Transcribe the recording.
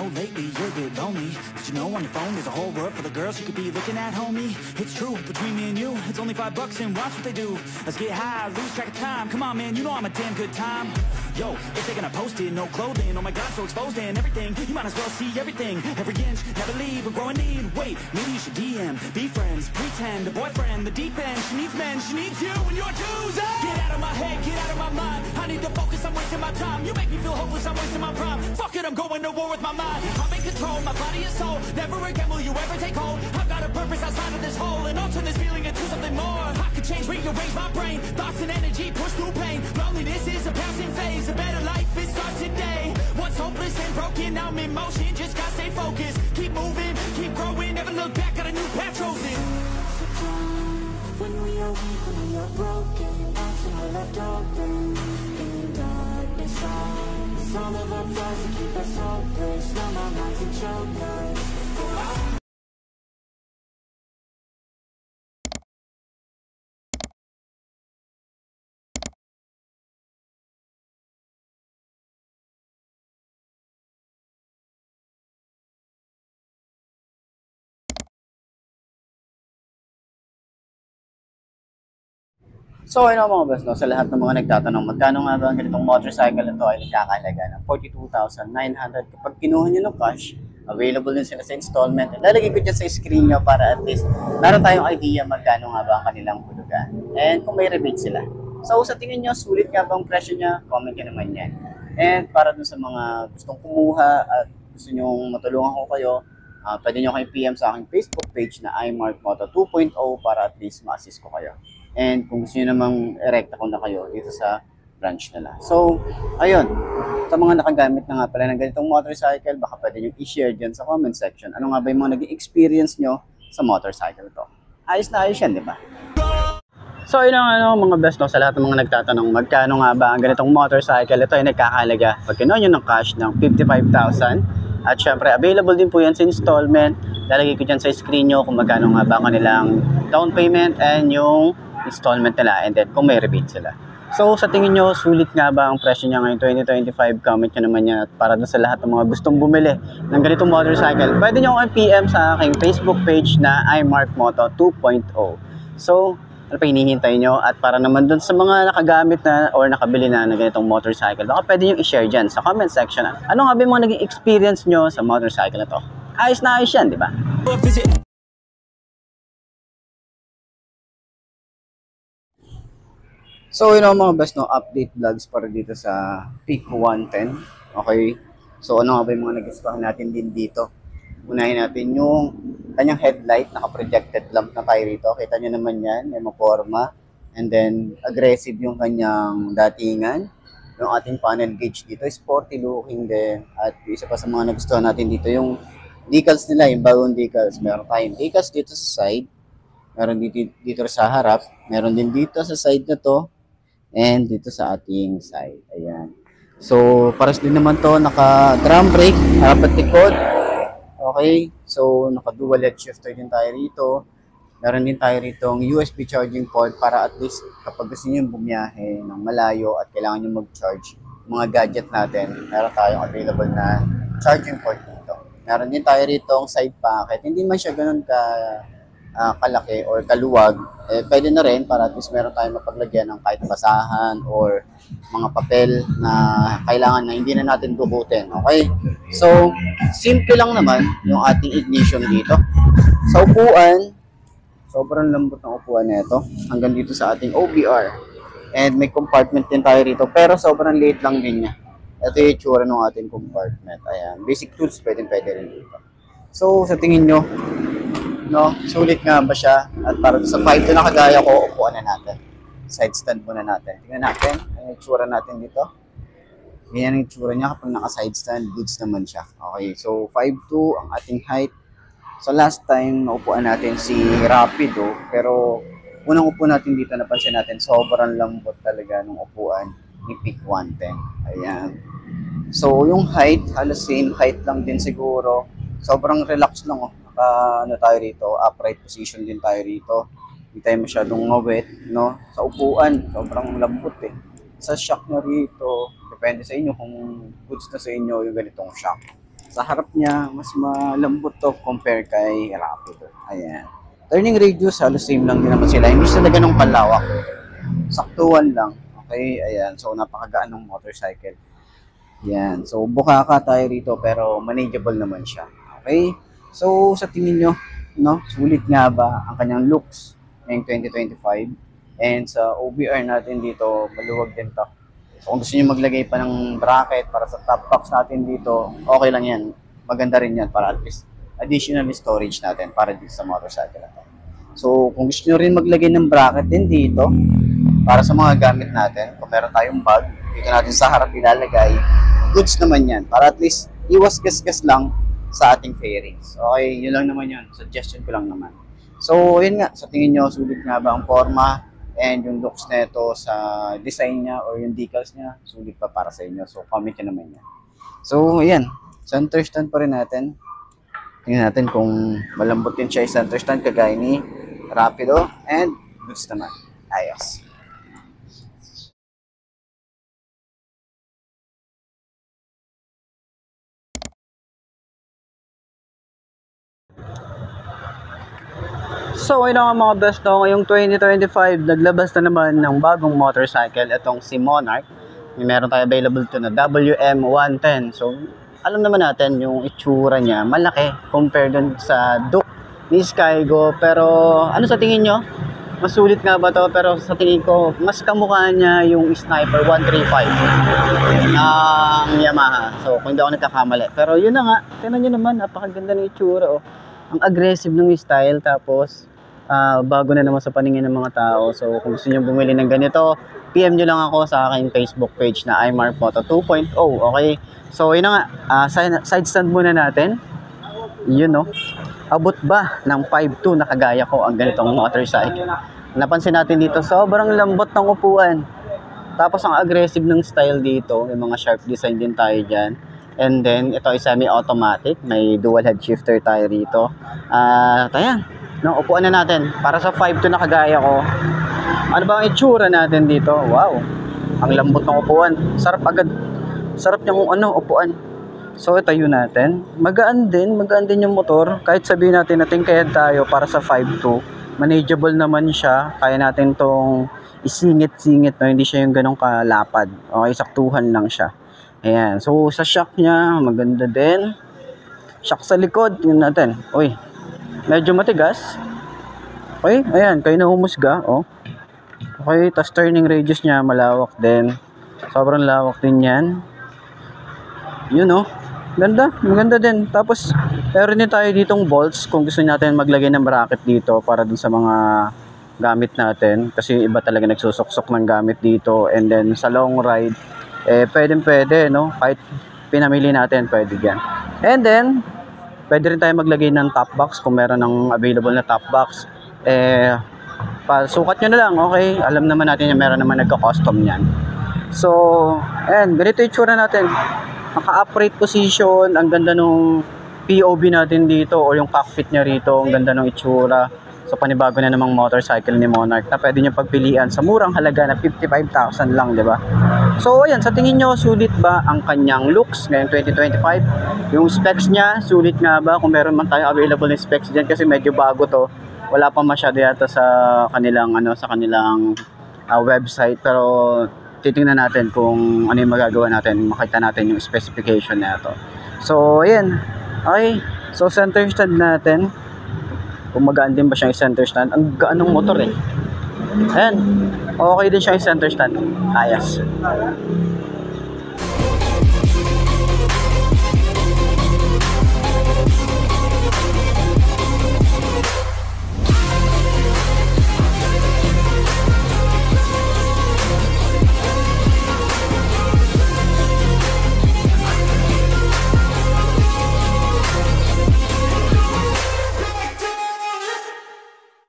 know lately you're a bit lonely, but you know on your phone there's a whole world full of girls you could be looking at, homie. It's true, between me and you, it's only $5 and watch what they do. Let's get high, lose track of time. Come on, man, you know I'm a damn good time. Yo, if they're gonna post it, no clothing, oh my god, so exposed and everything. You might as well see everything, every inch, never leave or grow a need. Wait, maybe you should DM, be friends, pretend, a boyfriend, the deep end. She needs men, she needs you and your twos. Get out of my head, get out of my mind. I need to focus, I'm wasting my time. You make me feel hopeless, I'm wasting my prime. Fuck it, I'm going to war with my mind. I'm in control, my body and soul. Never again will you ever take hold. I've got a purpose outside of this hole, and I'll turn this feeling into something more. I could change, rearrange my brain. Thoughts and energy push through pain. Loneliness is a passing phase. A better life, it starts today. Once hopeless and broken, I'm in motion. Just gotta stay focused. Keep moving, keep growing. Never look back, got a new path chosen. When we are weak, when we are broken, often are left open in darkness. It's all of our flaws that keep us hopeless. Numb our minds and choke us. So ayun mga best, no, sa lahat ng mga nagtatanong magkano nga ba ang ganitong motorcycle na to ay nagkakahalaga ng 42,900 kapag kinuha nyo ng cash. Available din sila sa installment. Lalagay ko dyan sa screen nyo para at least meron tayong idea magkano nga ba ang kanilang hulugan and kung may rebate sila. So sa tingin nyo, sulit nga ba ang presyo niya? Comment nyo naman yan. And para dun sa mga gustong kumuha at gusto nyo matulungan ko kayo, pwede nyo kayo PM sa aking Facebook page na iMarkMoto 2.0 para at least ma-assist ko kayo. And kung gusto nyo namang erekta ko na kayo dito sa branch nila. So, ayun. Sa mga nakagamit na nga pala ng ganitong motorcycle, baka pwede nyo i-share dyan sa comment section. Ano nga ba yung mga naging experience nyo sa motorcycle to? Ayos na ayos yan, di ba? So, ayun ang mga best, no, sa lahat ng mga nagtatanong, magkano nga ba ang ganitong motorcycle? Ito ay nagkakahalaga. Pag kinuha nyo ng cash ng 55,000. At syempre, available din po yan sa installment. Lalagay ko dyan sa screen nyo kung magkano nga ba ang kanilang down payment and yung installment nila, and then kung may rebate sila. So sa tingin nyo, sulit nga ba ang presyo niya ngayon 2025? Comment nyo naman yan. At para sa lahat ng mga gustong bumili ng ganitong motorcycle, pwede nyo akong PM sa aking Facebook page na iMarkMoto 2.0. So ano pa hinihintay nyo? At para naman dun sa mga nakagamit na or nakabili na ng ganitong motorcycle, baka pwede nyo i-share dyan sa comment section. Ano nga ba yung mga naging experience nyo sa motorcycle na to? Ayos na ayos yan, di ba? So, yun ang mga best, no, update vlogs para dito sa Peak 110. Okay. So, ano nga ba yung mga nagustuhan natin din dito? Unahin natin yung kanyang headlight, naka-projected lamp na tayo rito. Kita nyo naman yan, may maporma. And then, aggressive yung kanyang datingan. Yung ating panel gauge dito, sporty looking din. At isa pa sa mga nagustuhan natin dito, yung decals nila, yung bagong decals. Meron tayong decals dito sa side. Meron dito sa harap. Meron din dito sa side na to. And dito sa ating side. Ayan. So, pares din naman to, naka-drum brake, harap at likod. Okay. So, naka-dual LED shifter din tayo rito. Meron din tayo rito ang USB charging port para at least kapag gusto nyo bumiyahe ng malayo at kailangan nyo mag-charge mga gadget natin, meron tayong available na charging port dito. Meron din tayo rito ang side pocket. Hindi man siya ganun kalaki or kaluwag, pwede na rin para at least meron tayong mapaglagyan ng kahit basahan or mga papel na kailangan na hindi na natin dukutin. Okay? So, simple lang naman yung ating ignition dito. Sa upuan, sobrang lambot ng upuan nito hanggang dito sa ating OBR. And may compartment din tayo rito pero sobrang liit lang din niya. Ito yung itsura ng ating compartment. Ayan. Basic tools pwede rin dito. So, sa tingin nyo, no, sulit nga ba siya? At para sa 5 na kagaya ko, upuan na natin. Side stand muna natin. Tingnan natin ang itsura natin dito. Ganyan ang itsura niya kapag naka-side stand, goods naman siya. Okay, so 5'2" ang ating height. So last time, naupuan natin si Rapido, pero unang upo natin dito, napansin natin, sobrang lambot talaga ng upuan ni Peak 110. Ayan. So yung height, halos same height lang din siguro. Sobrang relax lang, oh. Ano tayo rito, upright position din tayo rito. Hindi tayo masyadong mawet, no? Sa upuan, sobrang lambot eh. Sa shock na rito, depende sa inyo kung goods na sa inyo yung ganitong shock. Sa harap niya, mas malambot to compare kay Rapido. Ayan. Turning radius, halos same lang din naman sila. Hindi sila ganong kalawak. Saktuhan lang. Okay, ayan. So, napakagaan ng motorcycle. Yan. So, bukaka tayo rito pero manageable naman siya. Okay? So, sa tingin nyo, no, sulit nga ba ang kanyang looks ngayong 2025? And sa OBR natin dito, maluwag din to. So, kung gusto nyo maglagay pa ng bracket para sa top box natin dito, okay lang yan. Maganda rin yan para at least additional storage natin para dito sa motorcycle natin. So, kung gusto nyo rin maglagay ng bracket din dito, para sa mga gamit natin, kung meron tayong bag, dito natin sa harap ilalagay, goods naman yan. Para at least iwas gas-gas lang sa ating fairings. Okay, yun lang naman yun. Suggestion ko lang naman. So, yun nga. Sa tingin nyo, sulit nga ba ang forma? And yung looks nito sa design niya or yung decals niya, sulit pa para sa inyo. So, comment nyo naman yan. So, ayan. Center stand pa rin natin. Tingnan natin kung malambot din siya yung center stand kagaya ni Rapido. And goods naman. Ayos. So, yun nga mga best, no? Ngayong 2025, naglabas na naman ng bagong motorcycle. Itong si Monarch. Meron tayo available to na WM110. So, alam naman natin yung itsura niya. Malaki compared dun sa Duke ni Skygo. Pero, ano sa tingin nyo? Masulit nga ba to? Pero sa tingin ko, mas kamukha niya yung Sniper 135 ng Yamaha. So, kung hindi ako nagkakamali. Pero yun na nga. Tingnan nyo naman, napakaganda ng itsura. Oh. Ang aggressive ng style. Tapos, bago na naman sa paningin ng mga tao. So, kung gusto nyo bumili ng ganito, PM nyo lang ako sa aking Facebook page na iMark Moto 2.0. Okay? So, yun na nga. Side stand muna natin. Yun, no? Abot ba ng 5'2" na kagaya ko ang ganitong motorcycle? Napansin natin dito, sobrang lambot ng upuan. Tapos, ang aggressive ng style dito. May mga sharp design din tayo dyan. And then, ito ay semi-automatic. May dual head shifter tayo rito. Ayan. No, upuan na natin. Para sa 5'2" na kagaya ko. Ano ba ang itsura natin dito? Wow. Ang lambot ng upuan. Sarap agad. Sarap niyang upuan. So, itayo natin. Magaan din yung motor. Kahit sabihin natin kaya tayo para sa 5'2". Manageable naman siya. Kaya natin tong isingit-singit. No? Hindi siya yung ganong kalapad. Okay, saktuhan lang siya. Ayan. So, sa shock niya, maganda din. Shock sa likod. Tingnan natin. Uy. Medyo matigas. Okay, ayan, kayo na humusga, oh. Okay, tas turning radius niya malawak din. Sobrang lawak din yan. Yun, oh. Ganda, maganda din. Tapos, meron din tayo ditong bolts kung gusto natin maglagay ng bracket dito para dun sa mga gamit natin. Kasi iba talaga nagsusuksok ng gamit dito. And then, sa long ride, pwede, no? Kahit pinamili natin, pwede yan. And then, pwede rin tayo maglagay ng top box kung meron ng available na top box. Pasukat nyo na lang, okay? Alam naman natin yung meron naman nagka-custom yan. So, ayan, ganito yung tsura natin. Naka-upright position, ang ganda nung POV natin dito o yung cockpit niya rito, ang ganda nung itsura. So, panibago na namang motorcycle ni Monarch na pwede nyo pagpilian sa murang halaga na 55,000 lang, di ba? So, ayan, sa tingin nyo, sulit ba ang kanyang looks ngayong 2025? Yung specs niya, sulit nga ba? Kung meron man tayo available na specs dyan kasi medyo bago to. Wala pa masyado yata sa kanilang, website. Pero, titingnan natin kung ano yung magagawa natin. Makita natin yung specification na ito. So, ayan. Okay. So, center stand natin. Kung magaan din ba siya yung center stand. Ang gaan ng motor eh. Ayan. Okay din siya yung center stand. Ayos.